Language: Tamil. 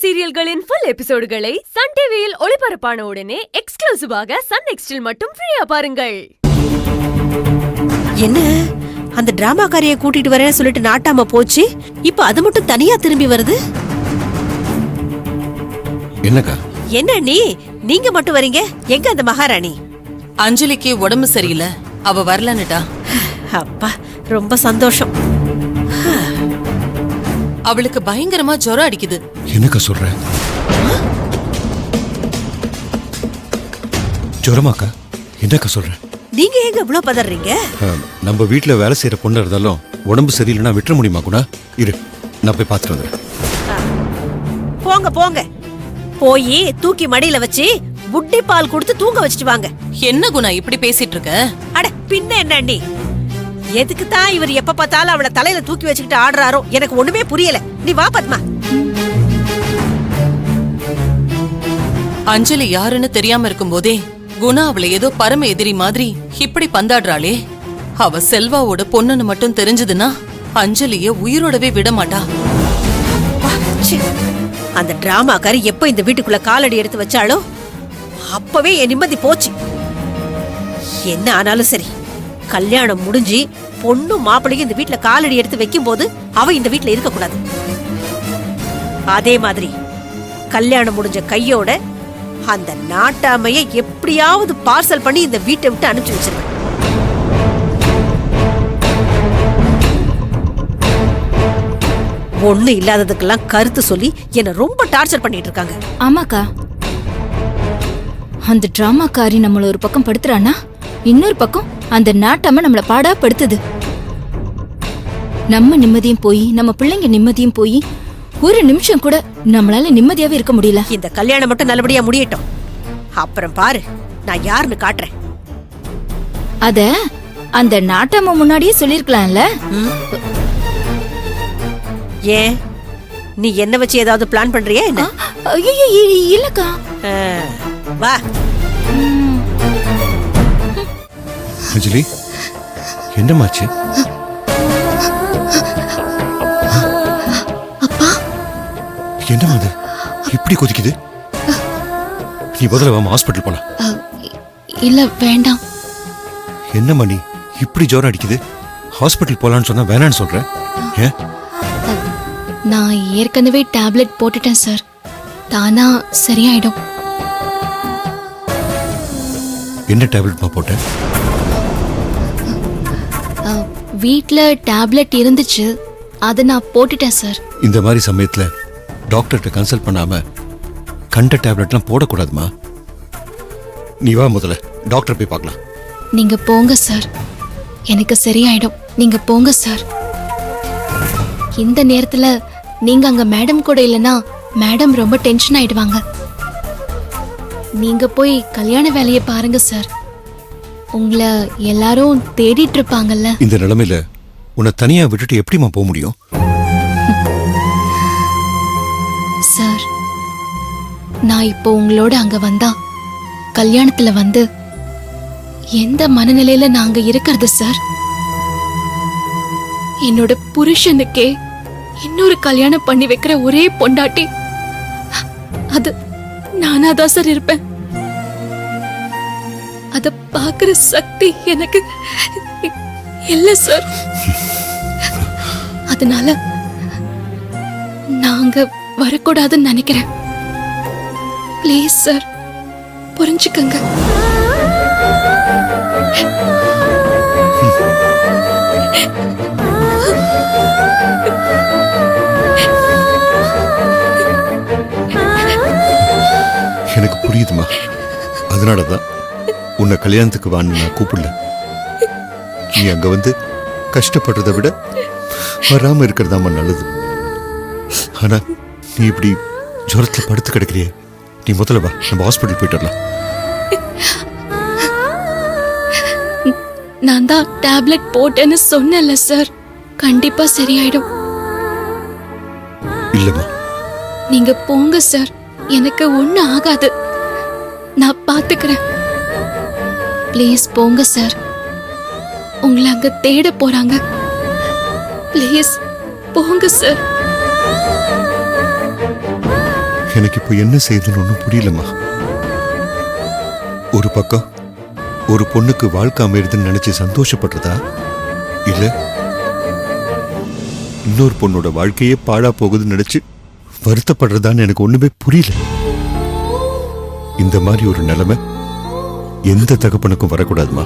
சீரியல்களின் ஃபுல் எபிசோடுகளை சன் டிவியில் ஒளிபரப்பான உடனே எக்ஸ்க்ளூசிவாக சன் நெக்ஸ்டில் மட்டும் ஃப்ரீயா பாருங்கள். என்ன அந்த டிராமாக்காரியை கூட்டிட்டு வரேன்னு சொல்லிட்டு நாட்டாம போச்சு, இப்ப அது மட்டும் தனியா திரும்பி வருது. என்னக்கா? என்ன நீங்க மட்டும் வரீங்க? எங்க அந்த மகாராணி? அஞ்சலிக்கு உடம்பு சரியில்லை, அவ வரலன்னுட்டா. அப்பா ரொம்ப சந்தோஷம். அவளுக்கு பயங்கரமா ஜுரம் அடிக்குது. என்னக்கா சொல்ற? ஜுரமாக்கா? என்னக்கா சொல்ற? நீங்க எங்க இவ்வளவு பதறீங்க? நம்ம வீட்டுல வேலை செய்யற பொண்ணு இருந்தாலும் உடம்பு சரியில்லைன்னா விட்டுற முடியுமா குணா? இரு, நான் போய் பாத்துட்டு வந்துடுறேன். போங்க போங்க, போய் தூக்கி மடியில வச்சு புட்டி பால் கொடுத்து தூங்க வச்சுட்டு வாங்க. என்ன குணா இப்படி பேசிட்டு இருக்க? அட பின்ன என்ன, எதுக்கு தான் இவர் எப்ப பார்த்தாலும் அவளை தலையில தூக்கி வச்சுக்கிட்டு ஆடுறாரோ எனக்கு ஒண்ணுமே புரியல. நீ வா பத்மா. அஞ்சலி யாருன்னு தெரியாம இருக்கும் போதே குணா அவளை ஏதோ பரம எதிரி மாதிரி இப்படி பந்தாடுறாளே. அவ செல்வாவோட பொண்ணுன்னு மட்டும் தெரிஞ்சதுன்னா அஞ்சலிய உயிரோடவே விட மாட்டா. அந்த டிராமாக்காரி எப்ப இந்த வீட்டுக்குள்ள காலடி எடுத்து வச்சாலோ அப்பவே என் நிம்மதி போச்சு. என்ன ஆனாலும் சரி, கல்யாணம் முடிஞ்சு பொண்ணு மாப்பிள்ளையும் இந்த வீட்டுல காலடி எடுத்து வைக்கும் போது அவ இந்த வீட்டுல இருக்க கூடாது. அதே மாதிரி கல்யாணம் முடிஞ்ச கையோட அந்த நாட்டாமைய எப்படியாவது பார்சல் பண்ணி இந்த வீட்டை விட்டு அனுப்பிச்சு வச்சிருக்க. ஒண்ணு இல்லாததுக்கெல்லாம் கருத்து சொல்லி என்ன ரொம்ப டார்ச்சர் பண்ணிட்டு இருக்காங்க. ஆமாக்கா, அந்த டிராமாக்காரி நம்மள ஒரு பக்கம் படுத்துறானா, இன்னொரு பக்கம் அந்த நாட்டாம நம்மள பாடா படுத்துது. நம்ம நிம்மதியும் போய் நம்ம பிள்ளைங்க நிம்மதியும் போய் ஒரு நிமிஷம் கூட நம்மளால நிம்மதியாவே இருக்க முடியல. இந்த கல்யாணம் மட்டும் நல்லபடியா முடியட்டும், அப்புறம் பாரு நான் யாருன்னு காட்டுறேன். அத அந்த நாட்டாம முன்னாடியே சொல்லிருக்கலாம்ல. ஏன் நீ என்ன வச்சு ஏதாவது பிளான் பண்றியா என்ன? இல்லக்கா. வா. அஞ்சலி, என்னமாச்சு? அப்பா, என்னமா அது இப்படி கொதிக்குது? நீ முதல்ல வாமா, ஹாஸ்பிட்டல் போலாம். இல்ல வேண்டாம். என்னம்மா நீ இப்படி ஜுரம் அடிக்குது, ஹாஸ்பிட்டல் போலான்னு சொன்னா வேணான்னு சொல்ற? ஏன்? நான் ஏற்கனவே டேப்லெட் போட்டுட்டேன் சார், தானா சரியாயிடும். என்ன டேப்லெட்மா போட்ட? வீட்ல டேப்லெட் இருந்துச்சு, அதை நான் போட்டுட்டேன் சார். இந்த மாதிரி சமயத்துல டாக்டர்கிட்ட கன்சல்ட் பண்ணாம கண்ட டேப்லெட்லாம் போடக்கூடாதுமா. நீ வா, முதல்ல டாக்டர் போய் பார்க்கலாம். நீங்க போங்க சார், எனக்கு சரியாயிடும். நீங்க போங்க சார். இந்த நேரத்துல நீங்க அங்க மேடம் கூட இல்லனா மேடம் ரொம்ப டென்ஷன் ஆயிடுவாங்க. நீங்க போய் கல்யாண வேலையை பாருங்க சார், உங்களை எல்லாரும் தேடிட்டு இருப்பாங்கல்ல. இந்த நிலைமையில உன்னை தனியா விட்டுட்டு எப்படிமா போக முடியும்? சார், நான் இப்போ உங்களோட அங்க வந்தா கல்யாணத்துல வந்து எந்த மனநிலையில நாங்க இருக்கிறது சார்? என்னோட புருஷனுக்கே இன்னொரு கல்யாணம் பண்ணி வைக்கிற ஒரே பொண்டாட்டி அது நானாதான் சார் இருப்பேன். அத பாக்குற சக்தி எனக்கு இல்ல சார். அதனால நாங்க வரக்கூடாதுன்னு நினைக்கிறேன். ப்ளீஸ் சார், புரிஞ்சுக்கங்க. எனக்கு புரியுதுமா, அதனாலதான் உன்னை கல்யாணத்துக்கு வான்னு நான் கூப்பிடல. நீ அங்க வந்து கஷ்டப்படுறதை விட வராம இருக்கிறதாமா நல்லது. ஆனா நீ இப்படி ஜுரத்துல படுத்து கிடக்குறியே, நீ முதல்ல வா, நம்ம ஹாஸ்பிட்டல் போயிட்டு வரலாம். நான் தான் டேப்லெட் போட்டேன்னு சொன்னேன்ல சார், கண்டிப்பா சரியாயிடும். இல்லம்மா, நீங்க போங்க சார், எனக்கு ஒண்ணும் ஆகாது, நான் பாத்துக்கிறேன். ப்ளீஸ் போங்க சார், உங்களை அங்க தேட போறாங்க. ப்ளீஸ் போங்க சார். எனக்கு இப்போ என்ன செய்யுதுன்னு ஒன்றும் புரியலம்மா. ஒரு பக்கம் ஒரு பொண்ணுக்கு வாழ்க்கை அமையுதுன்னு நினைச்சு சந்தோஷப்படுறதா, இல்ல இன்னொரு பொண்ணோட வாழ்க்கையே பாழா போகுதுன்னு நினைச்சு வருத்தப்படுறதான்னு எனக்கு ஒண்ணுமே புரியல. இந்த மாதிரி ஒரு நிலைமை எந்த தகப்பனுக்கும் வரக்கூடாதுமா.